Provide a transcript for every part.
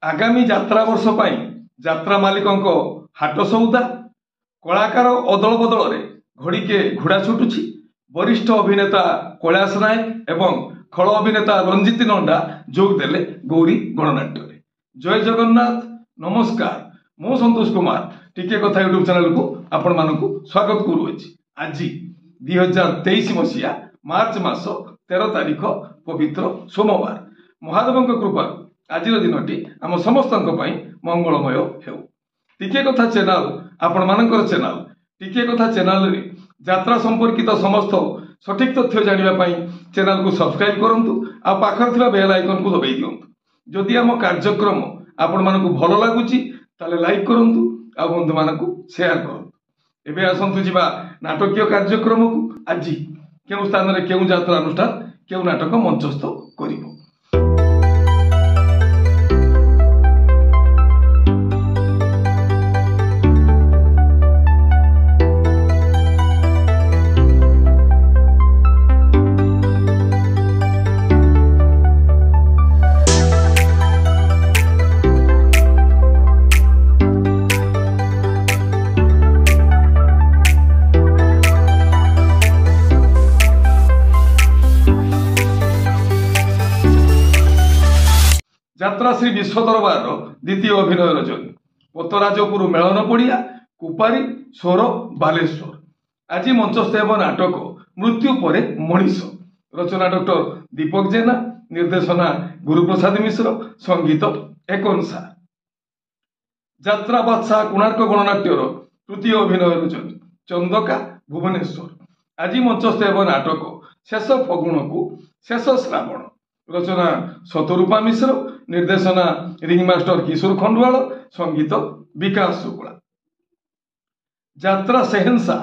आगामी यात्रा वर्ष पाई यात्रा मालिकंको हाट सौदा कलाकार अदल बदल घड़ीके घोड़ा छुटुछि। वरिष्ठ अभिनेता कैलाश नायक एवं खल अभिनेता रंजित नंदा जोग देले गौरी गणनाट्य। जय जगन्नाथ, नमस्कार। मु संतोष कुमार टिके कथा यूट्यूब चैनल को आपण मानकु स्वागत करूछि। आज 2023 मसीहा मार्च मास 13 तारिख पवित्र सोमवार। महादेव कृपा आज दिनटी आम समस्त मंगलमय हेउ। टिके कथा चैनल आपण मानकर चैनल टिके कथा चैनल रे यात्रा संपर्कित समस्त सठिक तथ्य जानापी चैनल को सब्सक्राइब करूँ। आ पाखर थिबा बेल आइकन को दबाई दिंतु। जदि आम कार्यक्रम आपण मानकु भल लागुची ताले लाइक करूँ आ बंधु मानकु शेयर करूँ। एबे आसंतु जिबा नाटकीय कार्यक्रम को। आज केउ स्थान रे केउ यात्रा अनुष्ठान केउ नाटक मंचस्थ करिवो। यात्रा श्री विश्व दरबार द्वितीय अभिनय रजनी पतराजपुर मेलन पड़िया कुपारी स्वर बालेश्वर। आज मंचस्थ एवं नाटक मृत्यु पर मनीष। रचना डॉक्टर दीपक जेना, निर्देशना गुरुप्रसाद मिश्र, संगीत एकनसा। यात्रा बादशाह कोणार्क गणनाट्यर तृतीय अभिनय रजनी चंदका भुवनेश्वर। आज मंचस्थ एवं नाटक शेष फगुण को शेष श्रावण। रचना शतरूपा मिश्र, निर्देशना रिंग मास्टर किशोर खंडवाल, संगीत विकास शुक्ला। यात्रा सेहेंसा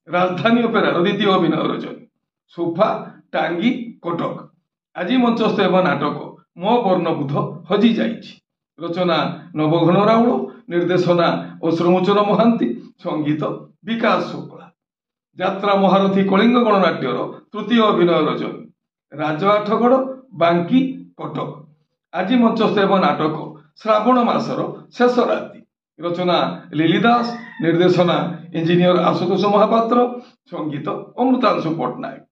राजधानी ओपेरा द्वितीय अभिनय रजनी सोफा टांगी कटक। आज मंचस्थ एवं नाटक मो वर्णबुध हजि जाइछि। रचना नवघन राउल, निर्देशना अश्रुमोचन महांती, संगीत विकास शुक्ला। यात्रा महारथी कलिंग गणनाट्यर तृतीय अभिनय रजनी राज आठगड़ बांकी कटक। आज मंचस्थ एवं नाटक श्रावण मासर शेष राति। रचना लिली दास, निर्देशना इंजीनियर आशुतोष महापात्र, संगीत अमृतांशु पट्टनायक।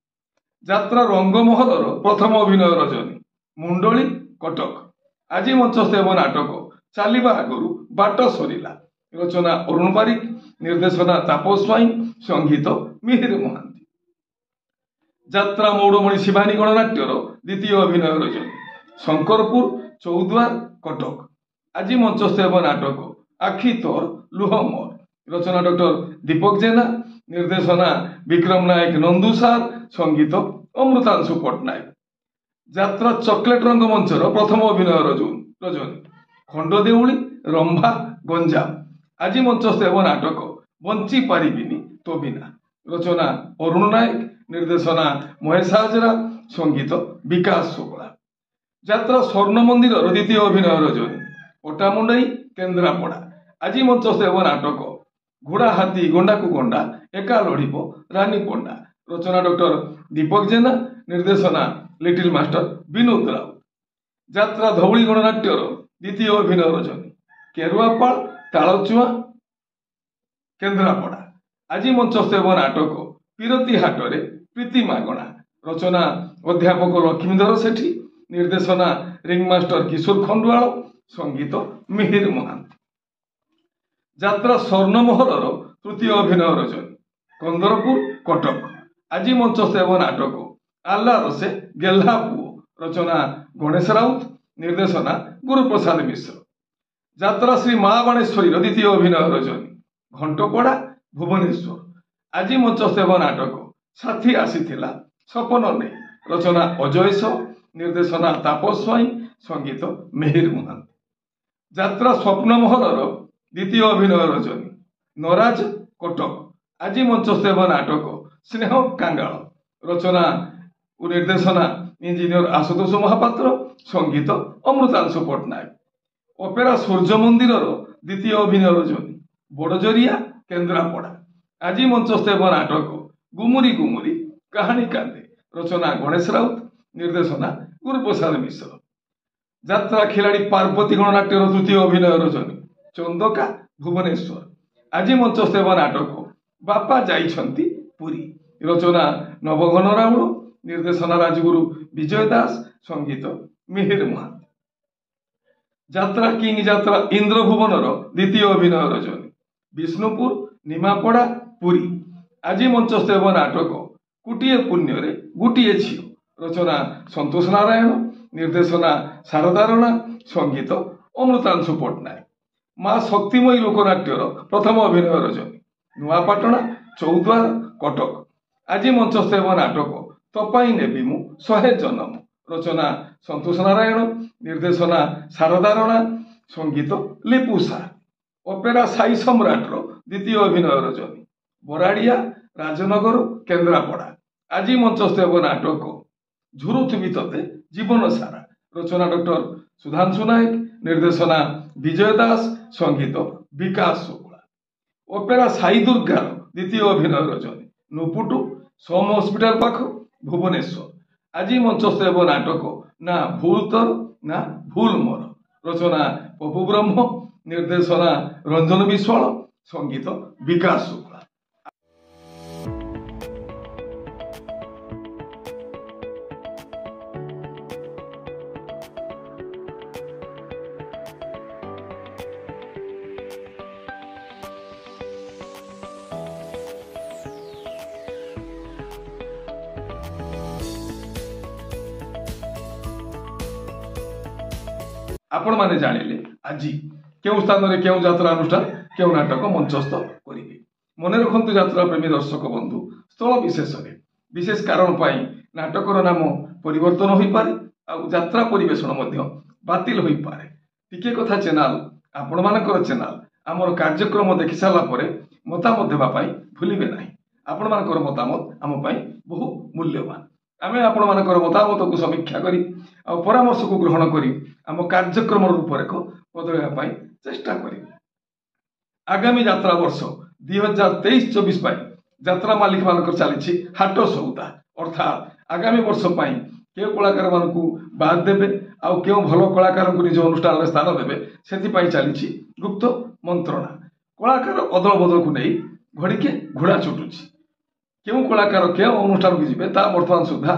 यात्रा रंगमहलर प्रथम अभिनय रजनी मुंडली कटक। आज मंचस्थ एवं नाटक चलिबा आगरू बाट सरिला। रचना अरुण बारिक, निर्देशना तापस स्वाई, संगीत मिहिर महांती। यात्रा मौड़मणि शिवानी गणनाट्यर द्वितीय अभिनय रजनी शंकरपुर चौद्वार कटक। आज मंचस्थ एवं नाटक आखि तोर लुह मोर। रचना डॉक्टर दीपक जेना, निर्देशना विक्रम नायक नंदुसार, संगीत अमृतांशु पट्टनायक। यात्रा चॉकलेट रंग मंचर प्रथम अभिनय रजनी खंडदेउली रंभा गंजाम। आज मंचस्थ एवं नाटक बंची पारिबिनी तो बिना। रचना अरुण नायक, निर्देशना महेश हाजरा, संगीत विकास शुक्ला। यात्रा स्वर्ण मंदिर द्वितीय अभिनय रजनी पटामुंडई केन्द्रापड़ा। आज मंचस्थ एवं नाटक घोड़ा हाथी गंडा को गंडा एका लड़िब रानी पंडा। रचना डॉक्टर दीपक जेना, निर्देशना लिटिल मास्टर विनोद राउत। यात्रा धौली गणनाट्यर द्वितीय अभिनय रजनी केरुआपाड़ तालचुआ केन्द्रापड़ा। आज मंचस्थ एवं नाटक पिरती हाटरे प्रीति मागणा। रचना अध्यापक लक्ष्मीधर सेठी, निर्देशना रिंग मास्टर किशोर खंडवाल, संगीत मिहिर महांती। यात्रा स्वर्णमहलर तृतीय अभिनय रजनी कंदरपुर कटक। आज मंचस्थ एवं नाटक आल्ला रसे गेल्हा पुओ। रचना गणेश राउत, निर्देशना गुरुप्रसाद मिश्र। यात्रा श्री महाबाणेश्वरी द्वितीय अभिनय रजनी घंटपड़ा भुवनेश्वर। आज मंचस्थ एवं नाटक साथी आसीथिला सपन ने। रचना अजय सो, निर्देशना तापस स्वाई, संगीत मिहिर महांती। यात्रा स्वप्नमहलर द्वितीय अभिनय रजनी नराज कटक। आज मंचस्थ एवं नाटक स्नेह कांगाल। रचना और निर्देशना इंजीनियर आशुतोष महापात्र, संगीत अमृतांशु पट्टनायक। ओपेरा सूर्य मंदिर द्वितीय अभिनय रजनी बड़जरिया केन्द्रापड़ा। आज मंचस्थ एवं नाटक गुमुरी गुमुरी कहानी कांदे। रचना गणेश राउत, निर्देशना गुरुप्रसाद मिश्र। যাত্রা খিলাড়ি পার্বতী গণনাট্যর তৃতীয় অভিনয় রজনী চন্দকা ভুবনেশ্বর। আজি মঞ্চস্থ ହେବ ନାଟକ ବାପା ଯାଇଛନ୍ତି ପୁରୀ। ରଚନା ନବଘନ ରାଉଳ, ନିର୍ଦ୍ଦେଶନା ରାଜଗୁରୁ ବିଜୟ ଦାସ, ସଙ୍ଗୀତ ମିହିର ମହାନ୍ତି। ଯାତ୍ରା କିଙ୍ଗ ଯାତ୍ରା ଇନ୍ଦ୍ରଭୁବନର ଦ୍ୱିତୀୟ ଅଭିନୟ ରଜନୀ ବିଷ୍ଣୁପୁର ନିମାପଡ଼ା ପୁରୀ। ଆଜି ମଞ୍ଚସ୍ଥ ହେବ ନାଟକ ଗୋଟିଏ ପୁଣ୍ୟରେ ଗୋଟିଏ ଝିଅ। ରଚନା ସନ୍ତୋଷ ନାରାୟଣ, ନିର୍ଦ୍ଦେଶନା ଶାରଦା ରଣା, ସଙ୍ଗୀତ ଅମୃତାଂଶୁ ପଟ୍ଟନାୟକ। ମା ଶକ୍ତିମୟୀ ଲୋକନାଟ୍ୟର ପ୍ରଥମ ଅଭିନୟ ରଜନୀ ନୂଆପାଟଣା ଚୌଦ୍ୱାର କଟକ। ଆଜି ମଞ୍ଚସ୍ଥ ହେବ ନାଟକ ତୋ ପାଇଁ ନେବି ମୁଁ 100 ଜନମ। ରଚନା ସନ୍ତୋଷ ନାରାୟଣ, ନିର୍ଦ୍ଦେଶନା ଶାରଦା ରଣା, ସଙ୍ଗୀତ ଲିପୁ ସାର। ଅପେରା ସାଇ ସମ୍ରାଟର ଦ୍ୱିତୀୟ ଅଭିନୟ ରଜନୀ ବରାଡ଼ିଆ ରାଜନଗର କେନ୍ଦ୍ରାପଡ଼ା। ଆଜି ମଞ୍ଚସ୍ଥ ହେବ ନାଟକ ଝୁରୁଥିବି ତତେ ଜୀବନ ସାରା। ରଚନା ଡକ୍ଟର ସୁଧାଂଶୁ ନାୟକ, ନିର୍ଦ୍ଦେଶନା ବିଜୟ ଦାସ, ସଙ୍ଗୀତ ବିକାଶ ଶୁକ୍ଳା। ଅପେରା ସାଇ ଦୁର୍ଗାର ଦ୍ୱିତୀୟ ଅଭିନୟ ରଜନୀ ନୁପୁଟୁ ସୋମ ହସ୍ପିଟାଲ ପାଖ ଭୁବନେଶ୍ୱର। ଆଜି ମଞ୍ଚସ୍ଥ ହେବ ନାଟକ ନା ଭୁଲ ତୋର ନା ଭୁଲ ମୋର। ରଚନା ପପୁ ବ୍ରହ୍ମ, ନିର୍ଦ୍ଦେଶନା ରଞ୍ଜନ ବିଶ୍ୱାଳ, ସଙ୍ଗୀତ ବିକାଶ ଶୁକ୍ଳା। आपण माने जानिले আজি केउ स्थान रे केउ यात्रा अनुष्ठान केउ नाटक मंचस्थ करिवे। मने रखंतु यात्रा प्रेमी दर्शक बंधु, स्थल विशेष रे विशेष कारण पाई नाटकर नाम परिवर्तन होई पारे आ यात्रा परिवेषण मध्य बातिल होई पारे। टिके कथा चैनल आपण मानकर चैनल हमर कार्यक्रम देखि साला परे मतामत देबा पाई भूलिबे नाही। आपण मानकर मतामत हम पाई बहु मूल्यवान। आमे आपण मानकर मतामत को समीक्षा करी आ परामर्श को ग्रहण करी आम कार्यक्रम रूपरेख बदलवा पाई चेष्टा करी। आगामी यात्रा वर्ष 2023-24 पाई यात्रा मालिक मानकर चली हाट सौदा, अर्थात आगामी वर्ष पाई केउ कलाकार मानकु बाद देबे आ केउ भलो कलाकार को निज अनुष्ठान स्थान देबे सेति चली गुप्त मंत्रणा। कलाकार अदल बदल को नहीं घड़ीके घोड़ा छुटुची। केउ कलाकार केउ अनुष्ठान को जीवे ता वर्तमान सुधा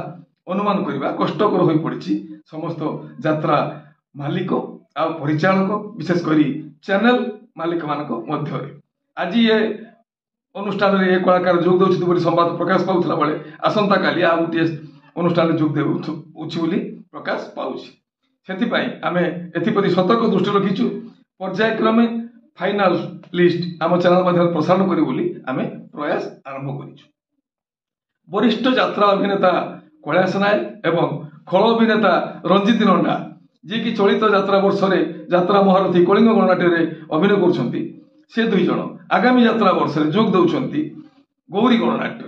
अनुमान करने कष्टकर हो पड़ी समस्त यात्रा मालिक आ परिचालक विशेषकर चैनल मालिक मान। आज ये अनुष्ठान रे कलाकार जोग दौरान संवाद प्रकाश पाला बेले आसंता काली आ गोटे अनुष्ठान जोग दे प्रकाश पाऊँ। आम एप्रति सतर्क दृष्टि रखीचु। पर्यायक्रमे फाइनाल लिस्ट आम चैनल माध्यम प्रसारण करें प्रयास आरंभ करूँ। वरिष्ठ यात्रा अभिनेता कैलाश नायक एवं खल अभिनेता रंजित नंडा जी की चलित यात्रा वर्ष में यात्रा महारथी कलिंग गणनाट्य अभिनय कर दुई जन आगामी यात्रा वर्ष में जोग दौरान गौरी गणनाट्य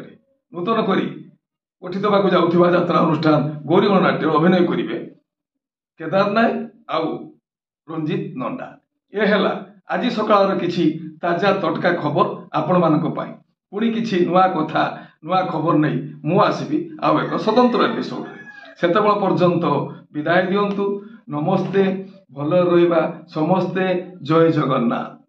नूतन करी गठित होगा जाऊा यात्रा अनुष्ठान गौरी गणनाट्य अभिनय करेंगे केदार नायक आउ रंजित नंडा। यह है आज सकाळ किछि ताजा तटका खबर आपण मानक पाई। पुणी किछि नुआ कथा नुआ खबर नहीं मु आसबि आउ एक स्वतंत्र एपिसोड रे। सेतबेला पर्यंत विदाय दियंतु। नमस्ते, भल रहिबा समस्ते। जय जगन्नाथ।